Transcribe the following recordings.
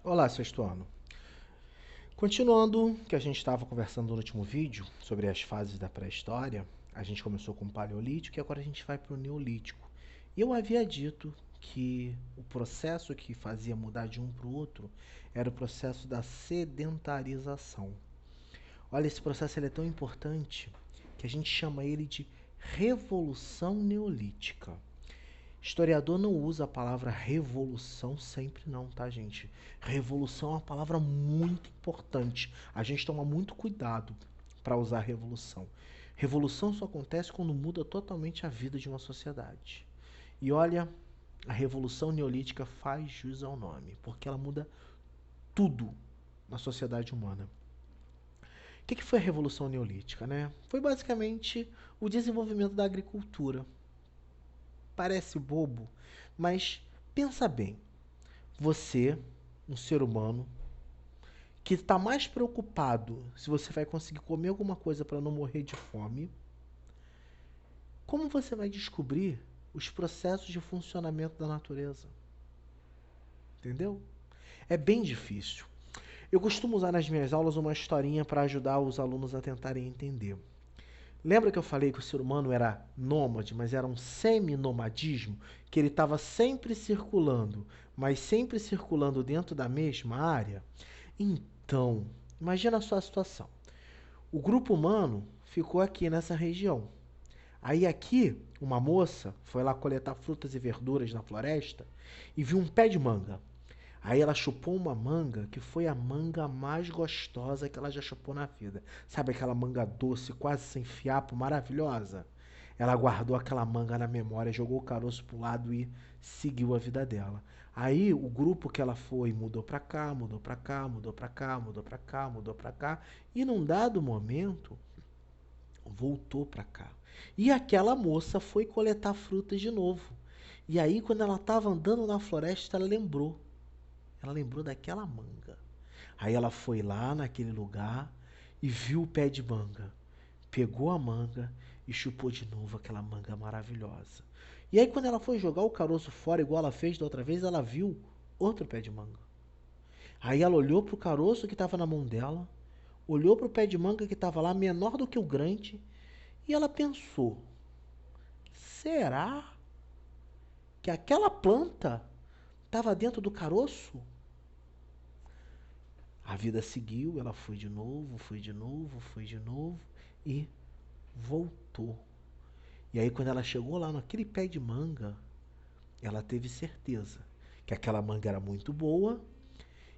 Olá, sexto ano. Continuando o que a gente estava conversando no último vídeo sobre as fases da pré-história, a gente começou com o Paleolítico e agora a gente vai para o Neolítico. E eu havia dito que o processo que fazia mudar de um para o outro era o processo da sedentarização. Olha, esse processo ele é tão importante que a gente chama ele de Revolução Neolítica. Historiador não usa a palavra revolução sempre não, tá, gente? Revolução é uma palavra muito importante. A gente toma muito cuidado para usar revolução. Revolução só acontece quando muda totalmente a vida de uma sociedade. E olha, a Revolução Neolítica faz jus ao nome, porque ela muda tudo na sociedade humana. O que foi a Revolução Neolítica, né? Foi basicamente o desenvolvimento da agricultura. Parece bobo, mas pensa bem. Você, um ser humano, que está mais preocupado se você vai conseguir comer alguma coisa para não morrer de fome, como você vai descobrir os processos de funcionamento da natureza? Entendeu? É bem difícil. Eu costumo usar nas minhas aulas uma historinha para ajudar os alunos a tentarem entender. Lembra que eu falei que o ser humano era nômade, mas era um semi-nomadismo? Que ele estava sempre circulando, mas sempre circulando dentro da mesma área? Então, imagina só a situação. O grupo humano ficou aqui nessa região. Aí aqui, uma moça foi lá coletar frutas e verduras na floresta e viu um pé de manga. Aí ela chupou uma manga que foi a manga mais gostosa que ela já chupou na vida. Sabe aquela manga doce, quase sem fiapo, maravilhosa? Ela guardou aquela manga na memória, jogou o caroço pro lado e seguiu a vida dela. Aí o grupo que ela foi mudou pra cá, mudou pra cá, mudou pra cá, mudou pra cá, mudou pra cá, e num dado momento voltou pra cá. E aquela moça foi coletar frutas de novo. E aí quando ela estava andando na floresta, ela lembrou. Ela lembrou daquela manga. Aí ela foi lá naquele lugar e viu o pé de manga. Pegou a manga e chupou de novo aquela manga maravilhosa. E aí, quando ela foi jogar o caroço fora, igual ela fez da outra vez, ela viu outro pé de manga. Aí ela olhou pro caroço que estava na mão dela, olhou pro pé de manga que estava lá, menor do que o grande, e ela pensou: será que aquela planta estava dentro do caroço? A vida seguiu, ela foi de novo, foi de novo, foi de novo e voltou. E aí, quando ela chegou lá naquele pé de manga, ela teve certeza que aquela manga era muito boa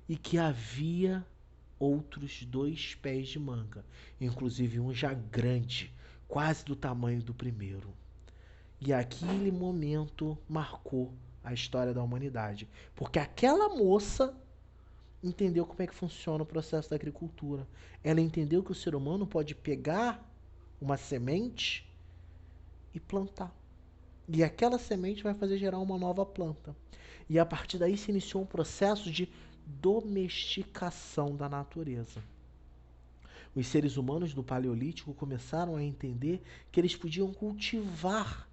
e que havia outros dois pés de manga, inclusive um já grande, quase do tamanho do primeiro. E aquele momento marcou a história da humanidade, porque aquela moça entendeu como é que funciona o processo da agricultura. Ela entendeu que o ser humano pode pegar uma semente e plantar. E aquela semente vai fazer gerar uma nova planta. E a partir daí se iniciou um processo de domesticação da natureza. Os seres humanos do Paleolítico começaram a entender que eles podiam cultivar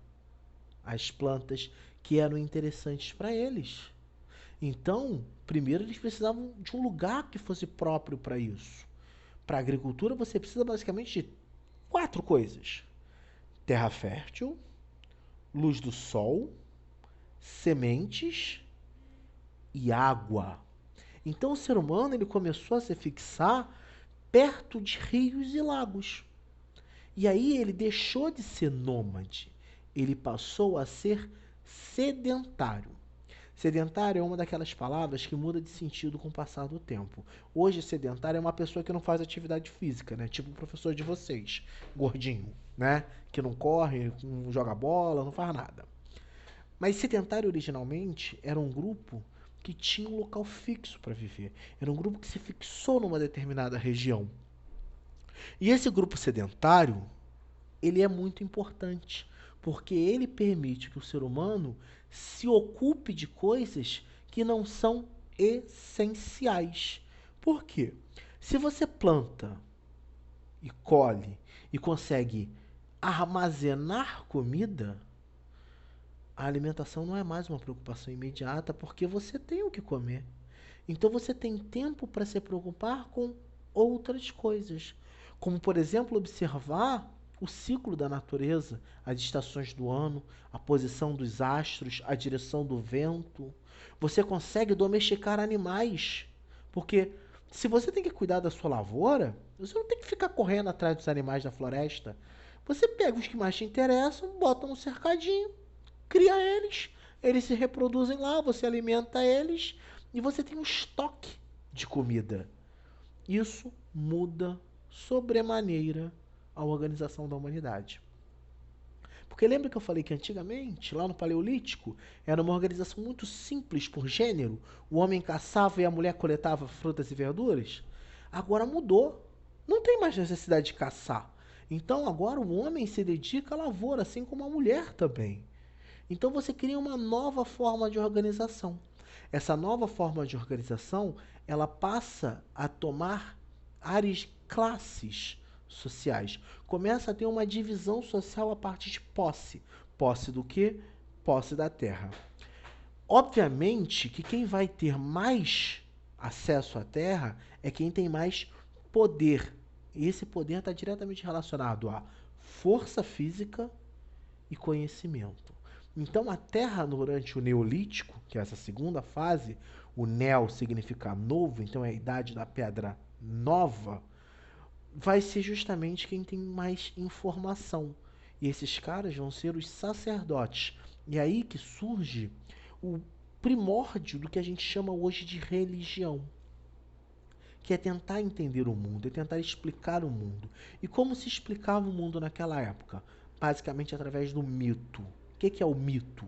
as plantas que eram interessantes para eles. Então, primeiro eles precisavam de um lugar que fosse próprio para isso. Para a agricultura, você precisa basicamente de quatro coisas: terra fértil, luz do sol, sementes e água. Então, o ser humano ele começou a se fixar perto de rios e lagos. E aí ele deixou de ser nômade, ele passou a ser sedentário. Sedentário é uma daquelas palavras que muda de sentido com o passar do tempo. Hoje, sedentário é uma pessoa que não faz atividade física, né? Tipo o professor de vocês, gordinho, né? Que não corre, não joga bola, não faz nada. Mas sedentário originalmente era um grupo que tinha um local fixo para viver. Era um grupo que se fixou numa determinada região. E esse grupo sedentário, ele é muito importante, porque ele permite que o ser humano se ocupe de coisas que não são essenciais. Por quê? Se você planta e colhe e consegue armazenar comida, a alimentação não é mais uma preocupação imediata porque você tem o que comer. Então você tem tempo para se preocupar com outras coisas, como por exemplo observar o ciclo da natureza, as estações do ano, a posição dos astros, a direção do vento. Você consegue domesticar animais, porque se você tem que cuidar da sua lavoura, você não tem que ficar correndo atrás dos animais da floresta. Você pega os que mais te interessam, bota no cercadinho, cria eles, eles se reproduzem lá, você alimenta eles e você tem um estoque de comida. Isso muda sobremaneira a organização da humanidade. Porque lembra que eu falei que antigamente, lá no Paleolítico, era uma organização muito simples por gênero? O homem caçava e a mulher coletava frutas e verduras? Agora mudou. Não tem mais necessidade de caçar. Então agora o homem se dedica à lavoura, assim como a mulher também. Então você cria uma nova forma de organização. Essa nova forma de organização, ela passa a tomar áreas, classes sociais. Começa a ter uma divisão social a partir de posse. Posse do quê? Posse da terra. Obviamente que quem vai ter mais acesso à terra é quem tem mais poder. E esse poder está diretamente relacionado à força física e conhecimento. Então, a Terra durante o Neolítico, que é essa segunda fase, o Neo significa novo, então é a idade da pedra nova, vai ser justamente quem tem mais informação. E esses caras vão ser os sacerdotes. E é aí que surge o primórdio do que a gente chama hoje de religião, que é tentar entender o mundo, é tentar explicar o mundo. E como se explicava o mundo naquela época? Basicamente através do mito. O que é o mito?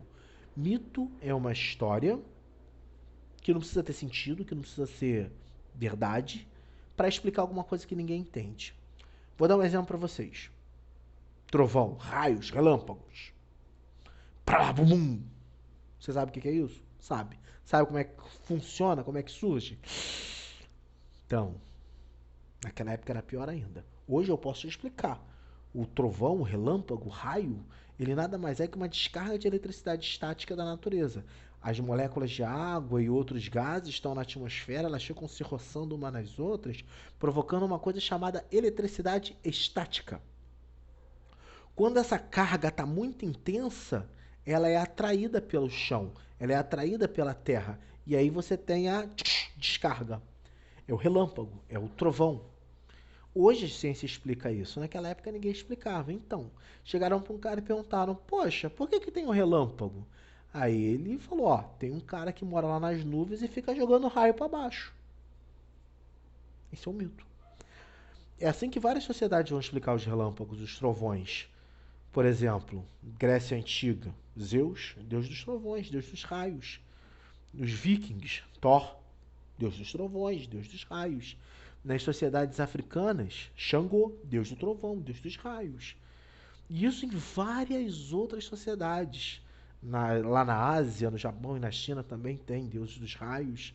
Mito é uma história que não precisa ter sentido, que não precisa ser verdade, para explicar alguma coisa que ninguém entende. Vou dar um exemplo para vocês. Trovão, raios, relâmpagos. Pra bum. Você sabe o que é isso? Sabe. Sabe como é que funciona, como é que surge? Então, naquela época era pior ainda. Hoje eu posso te explicar. O trovão, o relâmpago, o raio, ele nada mais é que uma descarga de eletricidade estática da natureza. As moléculas de água e outros gases estão na atmosfera, elas ficam se roçando umas nas outras, provocando uma coisa chamada eletricidade estática. Quando essa carga está muito intensa, ela é atraída pelo chão, ela é atraída pela terra, e aí você tem a descarga. É o relâmpago, é o trovão. Hoje a ciência explica isso. Naquela época ninguém explicava. Então, chegaram para um cara e perguntaram: Poxa, por que tem um relâmpago? Aí ele falou: Ó, tem um cara que mora lá nas nuvens e fica jogando raio para baixo. Esse é um mito. É assim que várias sociedades vão explicar os relâmpagos, os trovões. Por exemplo, Grécia Antiga, Zeus, deus dos trovões, deus dos raios. Os vikings, Thor, deus dos trovões, deus dos raios. Nas sociedades africanas, Xangô, deus do trovão, deus dos raios. E isso em várias outras sociedades. Lá na Ásia, no Japão e na China também tem deuses dos raios.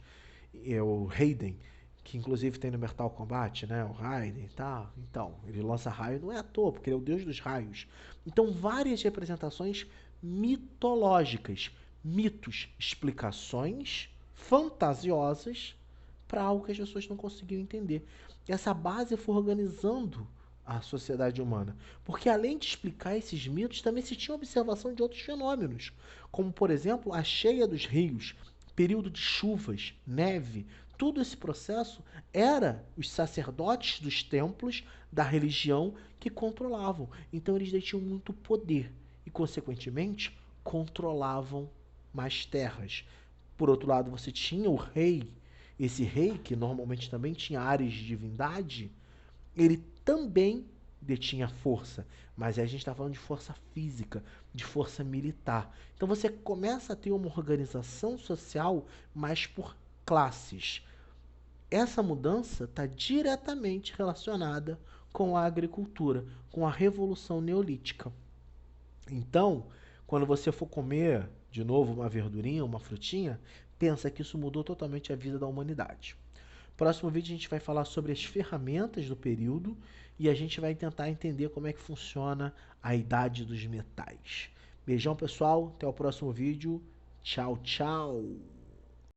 É o Raiden, que inclusive tem no Mortal Kombat, né? O Raiden, tá? Então, ele lança raio não é à toa, porque ele é o deus dos raios. Então, várias representações mitológicas, mitos, explicações fantasiosas para algo que as pessoas não conseguiam entender. E essa base foi organizando a sociedade humana. Porque além de explicar esses mitos, também se tinha observação de outros fenômenos, como por exemplo a cheia dos rios, período de chuvas, neve. Todo esse processo era os sacerdotes dos templos da religião que controlavam. Então eles detinham muito poder e, consequentemente, controlavam mais terras. Por outro lado, você tinha o rei. Esse rei, que normalmente também tinha áreas de divindade, ele também detinha força. Mas aí a gente está falando de força física, de força militar. Então você começa a ter uma organização social mais por classes. Essa mudança está diretamente relacionada com a agricultura, com a Revolução Neolítica. Então, quando você for comer de novo uma verdurinha, uma frutinha, pensa que isso mudou totalmente a vida da humanidade. Próximo vídeo a gente vai falar sobre as ferramentas do período e a gente vai tentar entender como é que funciona a idade dos metais. Beijão, pessoal, até o próximo vídeo. Tchau, tchau.